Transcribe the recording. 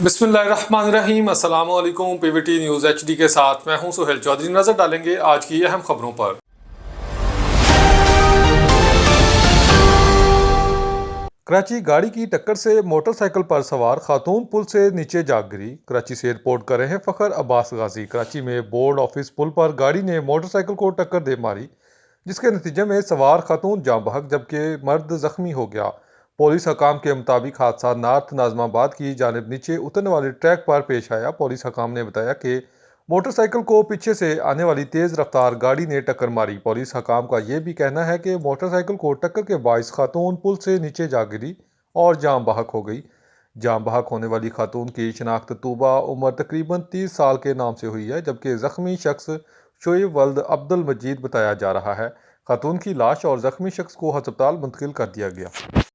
बिस्मिल्लाहिर्रहमानिर्रहीम अस्सलाम वालेकुम। पीवीटी न्यूज़ एचडी के साथ मैं हूं सुहेल चौधरी। नजर डालेंगे आज की अहम खबरों पर। कराची गाड़ी की टक्कर से मोटरसाइकिल पर सवार खातून पुल से नीचे जा गिरी। कराची से रिपोर्ट कर रहे हैं फ़खर अब्बास गाजी। कराची में बोर्ड ऑफिस पुल पर गाड़ी ने मोटरसाइकिल को टक्कर दे मारी, जिसके नतीजे में सवार खातून जाँ बहक जबकि मर्द जख्मी हो गया। पुलिस हकाम के मुताबिक हादसा नार्थ नाजमाबाद की जानिब नीचे उतरने वाले ट्रैक पर पेश आया। पुलिस हकाम ने बताया कि मोटरसाइकिल को पीछे से आने वाली तेज रफ्तार गाड़ी ने टक्कर मारी। पुलिस हकाम का यह भी कहना है कि मोटरसाइकिल को टक्कर के बाइस खातून पुल से नीचे जा गिरी और जाँ बहक हो गई। जाँ बहक होने वाली खातून की शिनाख्त तूबा उम्र तकरीबन 30 साल के नाम से हुई है, जबकि जख्मी शख्स शोएब वल्द अब्दुल मजीद बताया जा रहा है। खातून की लाश और जख्मी शख्स को अस्पताल मुंतकिल कर दिया गया।